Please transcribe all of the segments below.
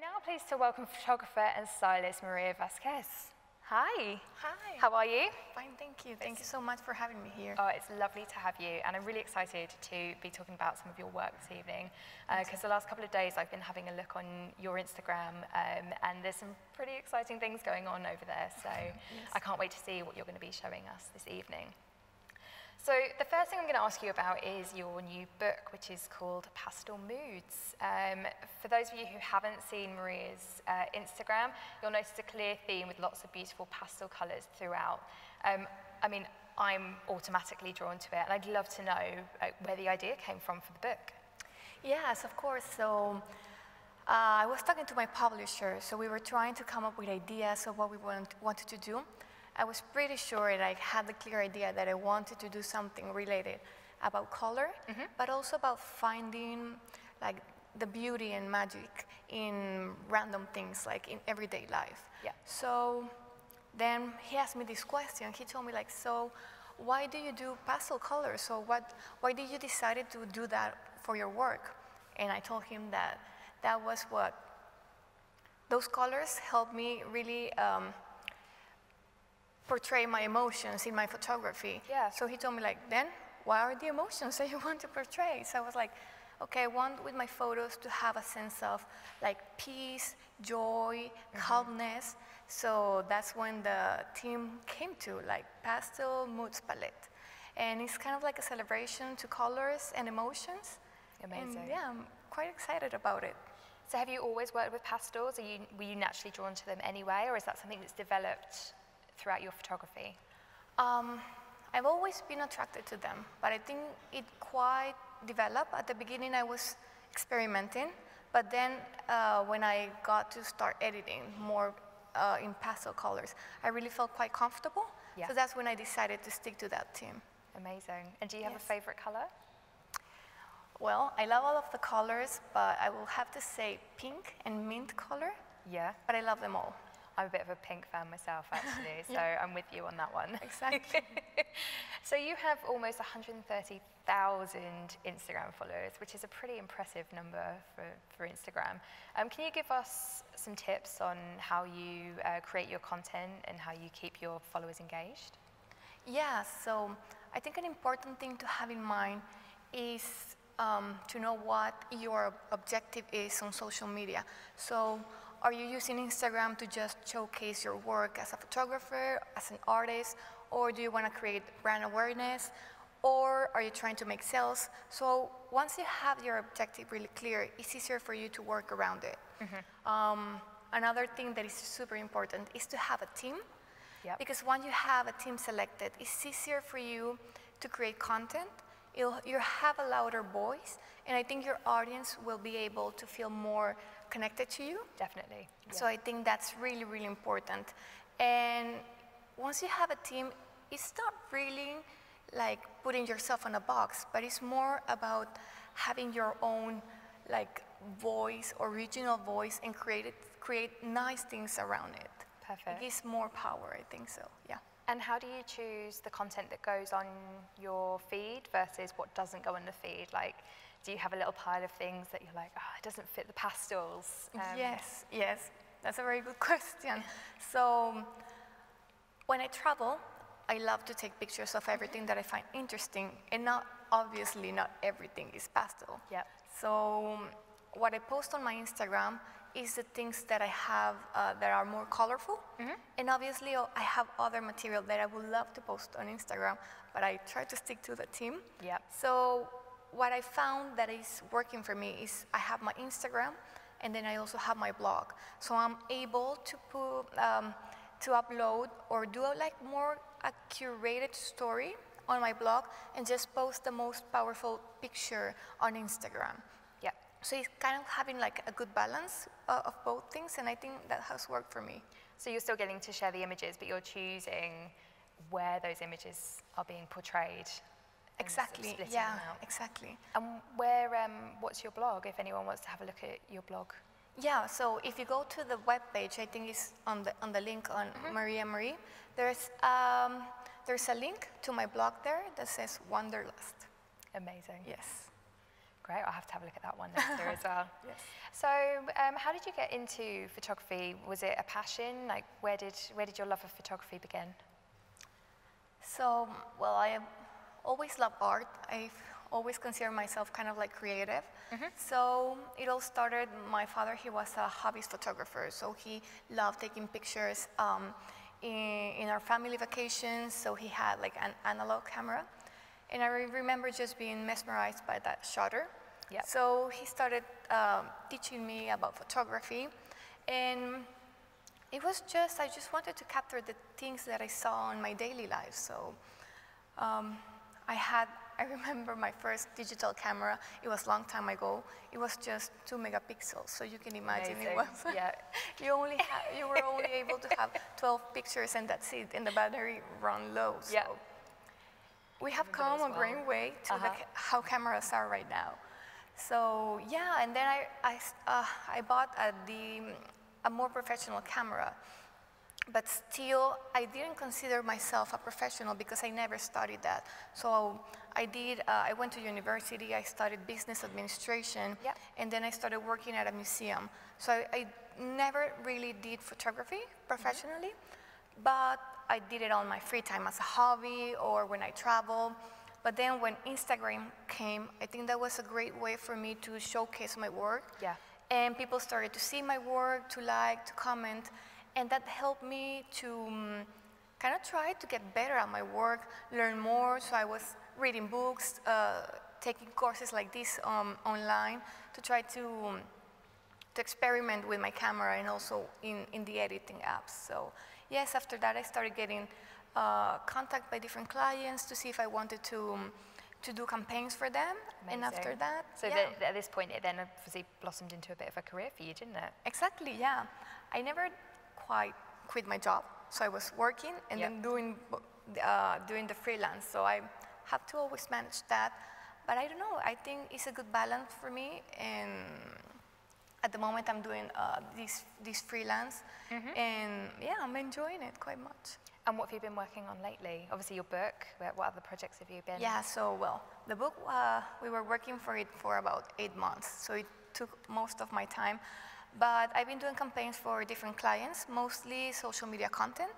I'm now pleased to welcome photographer and stylist Maria Vasquez. Hi. Hi. How are you? Fine, thank you. Thank you so much for having me here. Oh, it's lovely to have you, and I'm really excited to be talking about some of your work this evening, because the last couple of days I've been having a look on your Instagram, and there's some pretty exciting things going on over there, so yes. I can't wait to see what you're going to be showing us this evening. So the first thing I'm going to ask you about is your new book, which is called Pastel Moods. For those of you who haven't seen Maria's Instagram, you'll notice a clear theme with lots of beautiful pastel colours throughout. I mean, I'm automatically drawn to it, and I'd love to know where the idea came from for the book. Yes, of course. So I was talking to my publisher, so we were trying to come up with ideas of what we wanted to do. I was pretty sure that I had the clear idea that I wanted to do something related about color, but also about finding like the beauty and magic in random things, like in everyday life. Yeah. So then he asked me this question. He told me like, so why do you do pastel colors? So why did you decide to do that for your work? And I told him that that was what those colors helped me really portray my emotions in my photography. Yeah. So he told me like, then what are the emotions that you want to portray? So I was like, okay, I want with my photos to have a sense of like peace, joy, calmness. So that's when the team came to, like Pastel Moods palette. And it's kind of like a celebration to colors and emotions. Amazing. And yeah, I'm quite excited about it. So have you always worked with pastels? Were you naturally drawn to them anyway, or is that something that's developed throughout your photography? I've always been attracted to them, but I think it quite developed. At the beginning I was experimenting, but then when I got to start editing more in pastel colors, I really felt quite comfortable. Yeah. So that's when I decided to stick to that theme. Amazing. And do you have a favorite color? Well, I love all of the colors, but I will have to say pink and mint color. Yeah. But I love them all. I'm a bit of a pink fan myself, actually, so I'm with you on that one. Exactly. So you have almost 130,000 Instagram followers, which is a pretty impressive number for Instagram. Can you give us some tips on how you create your content and how you keep your followers engaged? Yeah, so I think an important thing to have in mind is to know what your objective is on social media. So are you using Instagram to just showcase your work as a photographer, as an artist, or do you want to create brand awareness, or are you trying to make sales? So once you have your objective really clear, it's easier for you to work around it. Another thing that is super important is to have a team. Yep. Because once you have a team selected, it's easier for you to create content. You have a louder voice, and I think your audience will be able to feel more connected to you. Definitely. Yeah. So I think that's really, really important. And once you have a team, it's not really like putting yourself in a box, but it's more about having your own like voice, original voice, and create nice things around it. Perfect. It gives more power, I think so, yeah. And how do you choose the content that goes on your feed versus what doesn't go on the feed? Like, do you have a little pile of things that you're like, oh, it doesn't fit the pastels? Yes, that's a very good question. So when I travel, I love to take pictures of everything that I find interesting, and obviously not everything is pastel. Yep. So what I post on my Instagram is the things that I have that are more colorful. And obviously I have other material that I would love to post on Instagram, but I try to stick to the theme. Yep. So what I found that is working for me is I have my Instagram, and then I also have my blog. So I'm able to put, to upload or do like more a curated story on my blog and just post the most powerful picture on Instagram. Yeah. So it's kind of having like a good balance of both things, and I think that has worked for me. So you're still getting to share the images, but you're choosing where those images are being portrayed. Exactly, Sort of yeah, exactly. And what's your blog, if anyone wants to have a look at your blog? Yeah, so if you go to the webpage, I think it's on the link on Maria Marie, there's a link to my blog there that says Wanderlust. Amazing. Yes. Great, I'll have to have a look at that one next year as well. Yes. So how did you get into photography? Was it a passion? Like where did your love of photography begin? So, well, I have always loved art. I've always considered myself kind of like creative. So it all started, my father, he was a hobbyist photographer, so he loved taking pictures in our family vacations, so he had like an analog camera. And I remember just being mesmerized by that shutter. Yep. So he started teaching me about photography, and it was just, I just wanted to capture the things that I saw in my daily life. So I remember my first digital camera. It was a long time ago. It was just 2 megapixels, so you can imagine. Amazing. It was. Yeah. You were only able to have 12 pictures, and that's it. And the battery ran low. So Yeah. we have come a great way to how cameras are right now. So yeah, and then I bought a more professional camera. But still, I didn't consider myself a professional because I never studied that. So I went to university, I studied business administration, and then I started working at a museum. So I never really did photography professionally, but I did it on my free time as a hobby or when I travel. But then when Instagram came, I think that was a great way for me to showcase my work. Yeah. And people started to see my work, to like, to comment. And that helped me to kind of try to get better at my work, learn more. So I was reading books, taking courses like this online to try to experiment with my camera and also in the editing apps. So yes, after that I started getting contact by different clients to see if I wanted to do campaigns for them. Amazing. And after that, so at this point it then obviously blossomed into a bit of a career for you, didn't it? Exactly, yeah. I never quite quit my job, so I was working and then doing the freelance. So I have to always manage that. But I don't know, I think it's a good balance for me. And at the moment I'm doing this freelance, and yeah, I'm enjoying it quite much. And what have you been working on lately? Obviously your book, what other projects have you been? Yeah, so well, the book, we were working for it for about 8 months, so it took most of my time. But I've been doing campaigns for different clients, mostly social media content.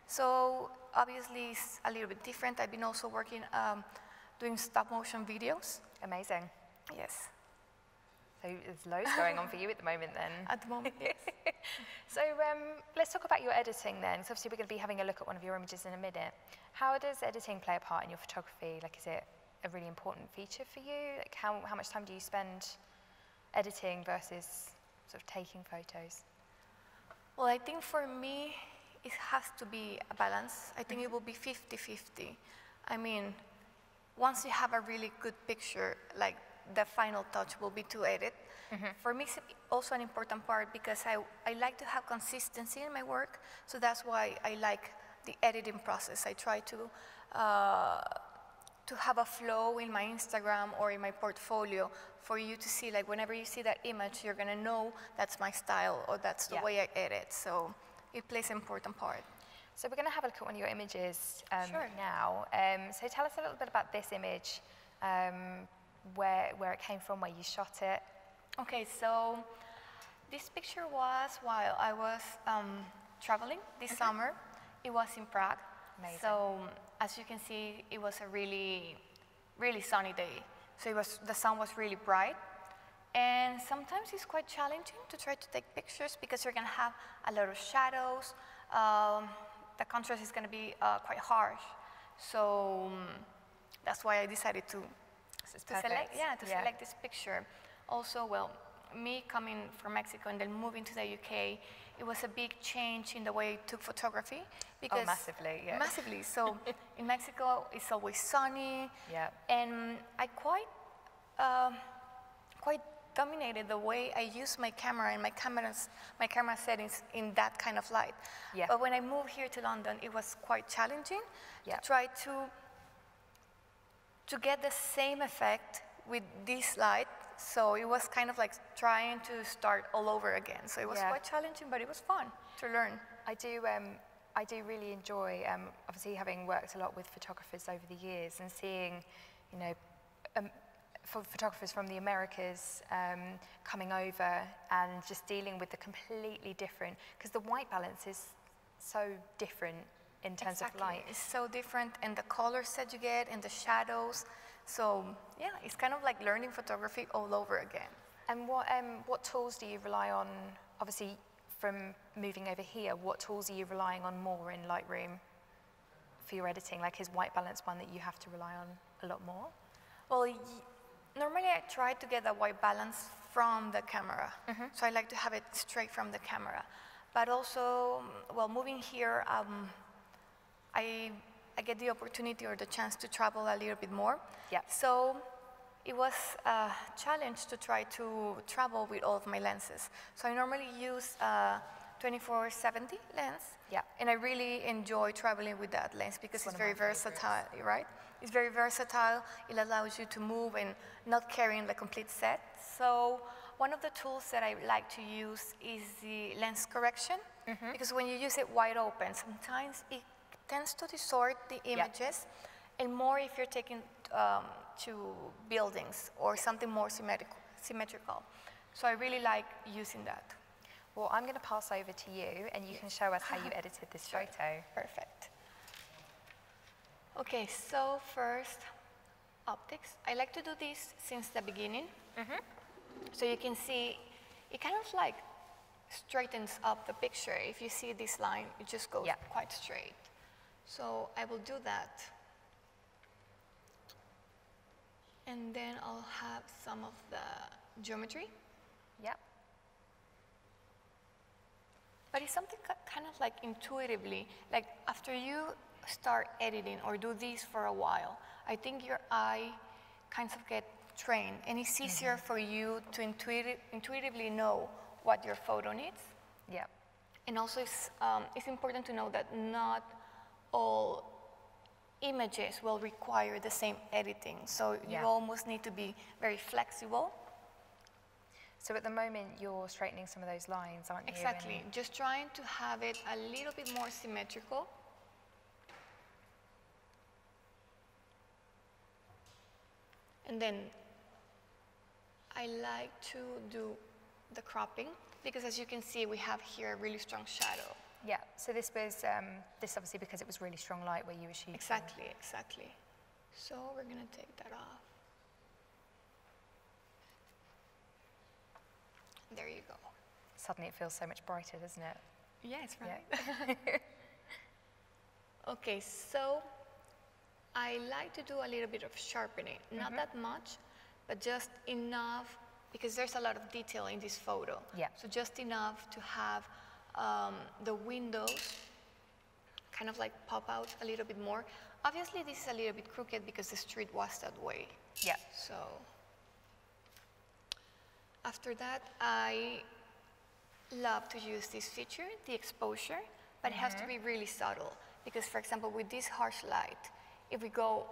So obviously it's a little bit different. I've been also working doing stop motion videos. Amazing. Yes. So there's loads going on for you at the moment then. At the moment, yes. So let's talk about your editing then. So obviously we're going to be having a look at one of your images in a minute. How does editing play a part in your photography? Like, is it a really important feature for you? Like how much time do you spend editing versus sort of taking photos? Well, I think for me, it has to be a balance. I think it will be 50-50. I mean, once you have a really good picture, like the final touch will be to edit. For me, it's also an important part because I like to have consistency in my work. So that's why I like the editing process. I try to have a flow in my Instagram or in my portfolio for you to see, like whenever you see that image, you're gonna know that's my style or that's the way I edit. So it plays an important part. So we're gonna have a look at one of your images Sure. now. So tell us a little bit about this image, where it came from, where you shot it. Okay, so this picture was while I was traveling this summer. It was in Prague. Amazing. So as you can see, it was a really, really sunny day. So the sun was really bright. And sometimes it's quite challenging to try to take pictures because you're gonna have a lot of shadows. The contrast is gonna be quite harsh. So that's why I decided to select this picture. Also, well, me coming from Mexico and then moving to the UK, it was a big change in the way I took photography. Because massively, yeah. Massively. So in Mexico, it's always sunny. Yeah. And I quite dominated the way I use my camera and my camera settings in that kind of light. Yeah. But when I moved here to London, it was quite challenging Yeah. to try to get the same effect with this light. So it was kind of like trying to start all over again. So it was quite challenging, but it was fun to learn. I do really enjoy, obviously having worked a lot with photographers over the years and seeing, you know, for photographers from the Americas coming over and just dealing with the completely different, because the white balance is so different in terms of light. It's so different in the colors that you get, in the shadows. So yeah, it's kind of like learning photography all over again. And what tools do you rely on, obviously from moving over here, what tools are you relying on more in Lightroom for your editing? Like, is white balance one that you have to rely on a lot more? Well, normally I try to get a white balance from the camera. So I like to have it straight from the camera. But also, well, moving here, I get the opportunity or the chance to travel a little bit more. Yeah. So it was a challenge to try to travel with all of my lenses. So I normally use a 24-70 lens. Yeah. And I really enjoy traveling with that lens because it's very versatile, right? It's very versatile. It allows you to move and not carrying the complete set. So one of the tools that I like to use is the lens correction, because when you use it wide open, sometimes it tends to distort the images, and more if you're taking to buildings or something more symmetrical. So I really like using that. Well, I'm going to pass over to you, and you can show us how you edited this photo. Perfect. Okay, so first, optics. I like to do this since the beginning. So you can see, it kind of like straightens up the picture. If you see this line, it just goes quite straight. So I will do that. And then I'll have some of the geometry. Yep. But it's something kind of like intuitively, like after you start editing or do these for a while, I think your eye kind of get trained, and it's easier for you to intuitively know what your photo needs. Yeah. And also it's important to know that not all images will require the same editing, so you almost need to be very flexible. So at the moment, you're straightening some of those lines, aren't you? Exactly. Just trying to have it a little bit more symmetrical. And then I like to do the cropping, because as you can see, we have here a really strong shadow. Yeah, so this was, this obviously because it was really strong light where you were shooting. Exactly, exactly. So we're gonna take that off. There you go. Suddenly it feels so much brighter, doesn't it? Yes, right. Yeah. Okay, so I like to do a little bit of sharpening. Not that much, but just enough, because there's a lot of detail in this photo. Yeah. So just enough to have the windows kind of like pop out a little bit more. Obviously, this is a little bit crooked because the street was that way. Yeah. So after that, I love to use this feature, the exposure, but it has to be really subtle. Because, for example, with this harsh light, if we go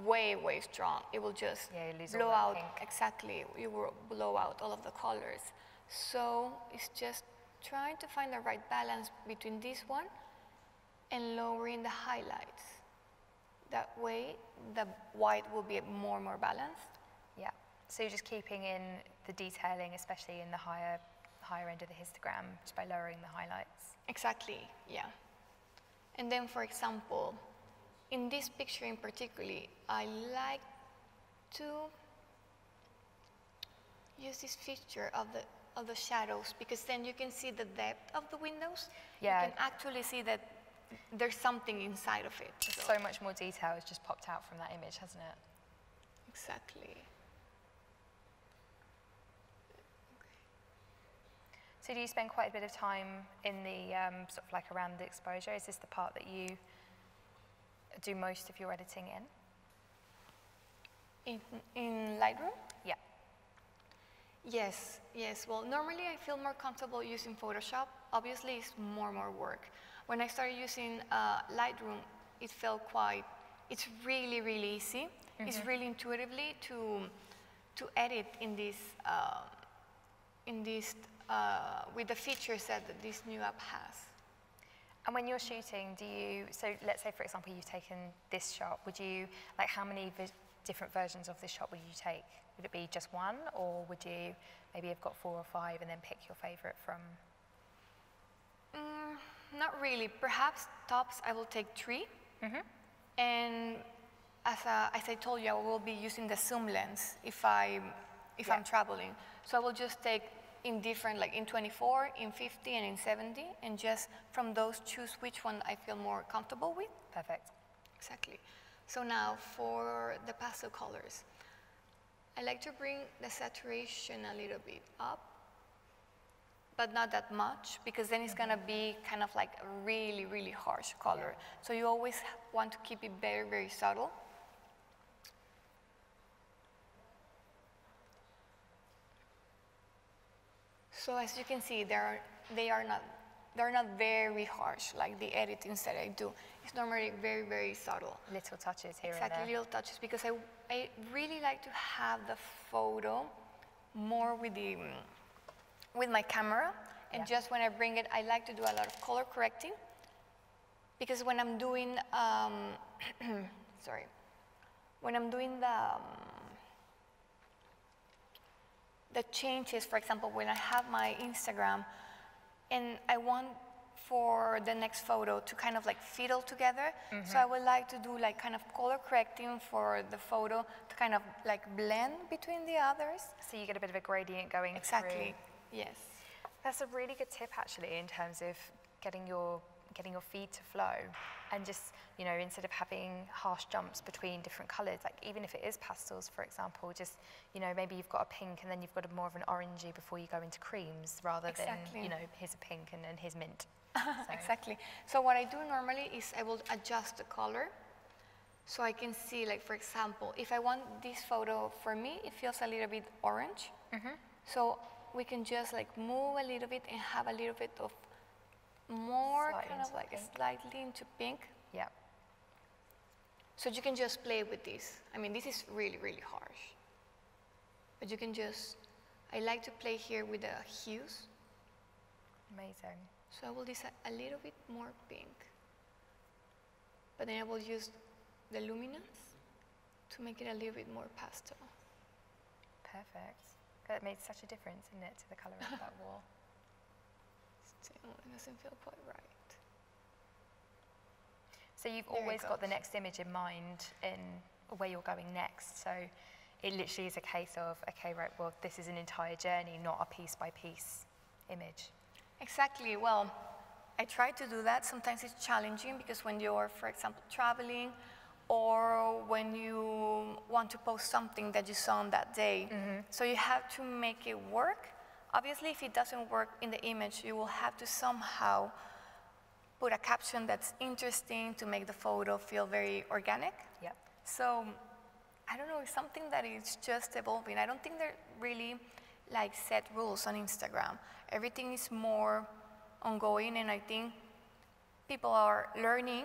way, way strong, it will just blow out, exactly, it will blow out all of the colors. So it's just trying to find the right balance between this one and lowering the highlights. That way, the white will be more balanced. Yeah. So you're just keeping in the detailing, especially in the higher end of the histogram, just by lowering the highlights. Exactly, yeah. And then, for example, in this picture in particular, I like to use this feature of the shadows, because then you can see the depth of the windows. Yeah. You can actually see that there's something inside of it. So much more detail has just popped out from that image, hasn't it? Exactly. So do you spend quite a bit of time in the sort of like around the exposure? Is this the part that you do most of your editing in? In Lightroom? Yeah. Yes, yes. Well, normally I feel more comfortable using Photoshop. Obviously, it's more work. When I started using Lightroom, it felt it's really, really easy. It's really intuitively to edit in this, with the features that this new app has. And when you're shooting, so let's say, for example, you've taken this shot, would you, like how many different versions of this shot would you take? Would it be just one, or would you maybe have got 4 or 5 and then pick your favorite from? Not really. Perhaps tops I will take 3. And as I told you, I will be using the zoom lens if I'm traveling. So I will just take in different, like in 24, in 50, and in 70, and just from those choose which one I feel more comfortable with. Perfect. Exactly. So now for the pastel colors, I like to bring the saturation a little bit up, but not that much, because then it's gonna be kind of like a really, really harsh color. So you always want to keep it very, very subtle. So as you can see, they're not very harsh like the editings that I do. It's normally very, very subtle. Little touches here and there. Exactly, little touches, because I really like to have the photo more with my camera, and just when I bring it, I like to do a lot of color correcting, because when I'm doing, when I'm doing the changes, for example, when I have my Instagram, and I want for the next photo to kind of like fiddle together. So I would like to do like kind of color correcting for the photo to kind of like blend between the others. So you get a bit of a gradient going through. Exactly, yes. That's a really good tip actually in terms of getting your feed to flow, and just, you know, instead of having harsh jumps between different colors, like even if it is pastels, for example, just, you know, maybe you've got a pink and then you've got more of an orangey before you go into creams, rather than, you know, here's a pink and then here's mint. So. Exactly. So what I do normally is I will adjust the color, so I can see, like, for example, if I want this photo, for me, it feels a little bit orange. So we can just like move a little bit and have a little bit of more kind of like slightly into pink. Yeah. So you can just play with this. I mean, this is really, really harsh. But you can just, I like to play here with the hues. Amazing. So I will decide a little bit more pink. But then I will use the luminance to make it a little bit more pastel. Perfect. That made such a difference, isn't it, to the colour of that wall? Still, it doesn't feel quite right. So you've always got the next image in mind in where you're going next. So it literally is a case of, okay, right, well, this is an entire journey, not a piece by piece image. Exactly. Well, I try to do that. Sometimes it's challenging because when you're, for example, traveling, or when you want to post something that you saw on that day. So you have to make it work. Obviously, if it doesn't work in the image, you will have to somehow put a caption that's interesting to make the photo feel very organic. Yeah. So I don't know, it's something that is just evolving. I don't think there are really like set rules on Instagram. Everything is more ongoing, and I think people are learning.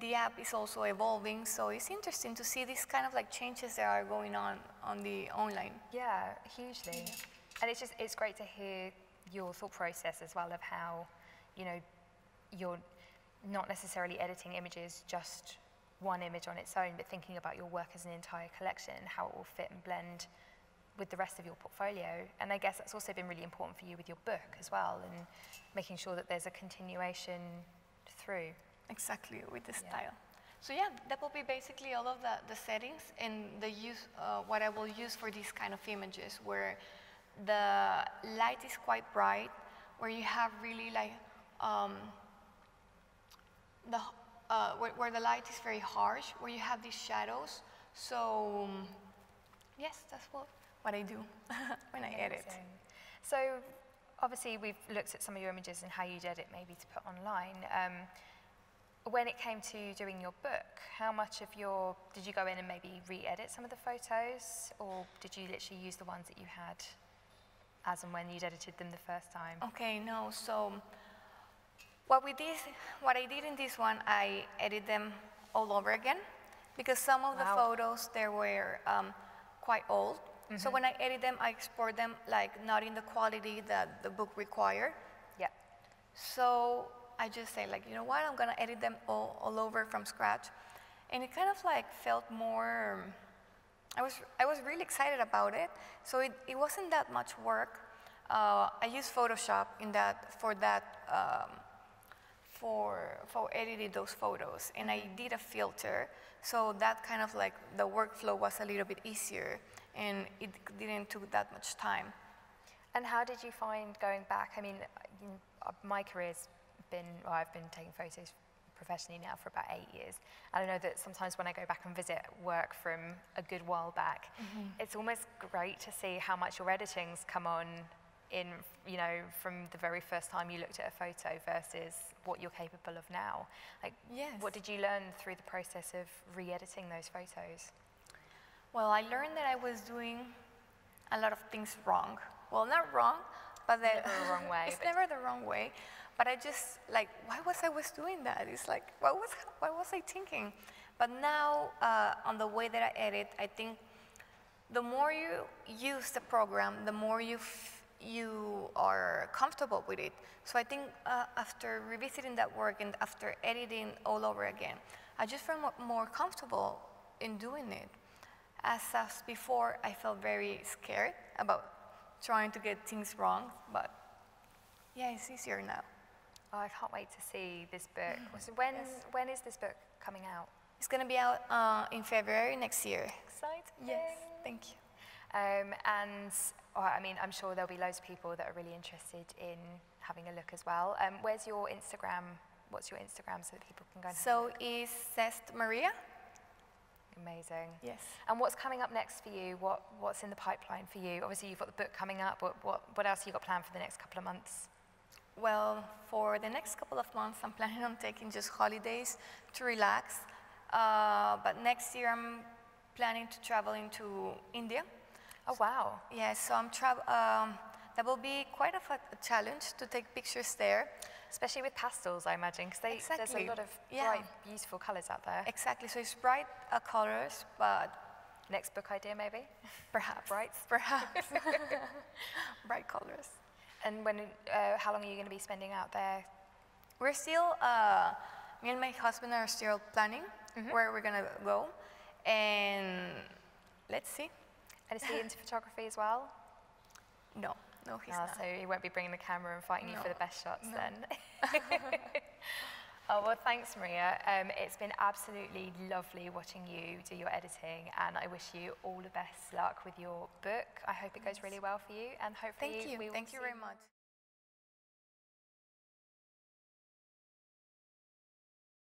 The app is also evolving, so it's interesting to see these kind of like changes that are going on the online. Yeah, hugely. And it's great to hear your thought process as well of how, you know, you're not necessarily editing images, just one image on its own, but thinking about your work as an entire collection, how it will fit and blend with the rest of your portfolio. And I guess that's also been really important for you with your book as well, and making sure that there's a continuation through. Exactly, with the style. So yeah, that will be basically all of the settings and the use, what I will use for these kind of images, where the light is quite bright, where you have really like, where the light is very harsh, where you have these shadows. So yes, that's what I do when I edit. So obviously we've looked at some of your images and how you'd edit maybe to put online. When it came to doing your book, how much of did you go in and maybe re-edit some of the photos, or did you literally use the ones that you had as and when you'd edited them the first time? Okay, no, so what I did in this one, I edited them all over again, because some of the photos, they were quite old. So when I edit them, I export them like not in the quality that the book required. Yeah. So I just say, like, you know what, I'm gonna edit them all over from scratch. And it kind of like felt more I was really excited about it. So it wasn't that much work. I used Photoshop for editing those photos, and I did a filter, so that kind of like the workflow was a little bit easier, and it didn't take that much time. And how did you find going back? I mean, my career's been, well, I've been taking photos professionally now for about 8 years. And I know that sometimes when I go back and visit work from a good while back, it's almost great to see how much your editing's come on in, you know, from the very first time you looked at a photo versus what you're capable of now. Like, yes. What did you learn through the process of re-editing those photos? Well, I learned that I was doing a lot of things wrong. Well, not wrong, but never the wrong way. It's never the wrong way. But I just, like, why was I doing that? It's like, what was I thinking? But now, on the way that I edit, I think the more you use the program, the more you are comfortable with it. So I think after revisiting that work and after editing all over again, I just felt more comfortable in doing it. As before, I felt very scared about trying to get things wrong, but yeah, it's easier now. Oh, I can't wait to see this book. So when is this book coming out? It's going to be out in February next year. Exciting. Yes, thank you. I mean, I'm sure there'll be loads of people that are really interested in having a look as well. Where's your Instagram? What's your Instagram so that people can go and have a look? So it's Cest Maria. Amazing. Yes. And what's coming up next for you? What's in the pipeline for you? Obviously, you've got the book coming up. What else have you got planned for the next couple of months? Well, for the next couple of months, I'm planning on taking just holidays to relax. But next year, I'm planning to travel into India. Oh, wow. Yeah, so that will be quite a challenge to take pictures there. Especially with pastels, I imagine, because there's a lot of bright, beautiful colours out there. Exactly, so it's bright colors, but... Next book idea, maybe? Perhaps. Brights? Perhaps. Bright colors. And how long are you going to be spending out there? We're still, me and my husband are still planning where we're going to go, and let's see. And is he into photography as well? No, he's not. So he won't be bringing the camera and fighting you for the best shots then. Oh, well, thanks, Maria. It's been absolutely lovely watching you do your editing, and I wish you all the best luck with your book. I hope it goes really well for you, and hopefully Thank you very much.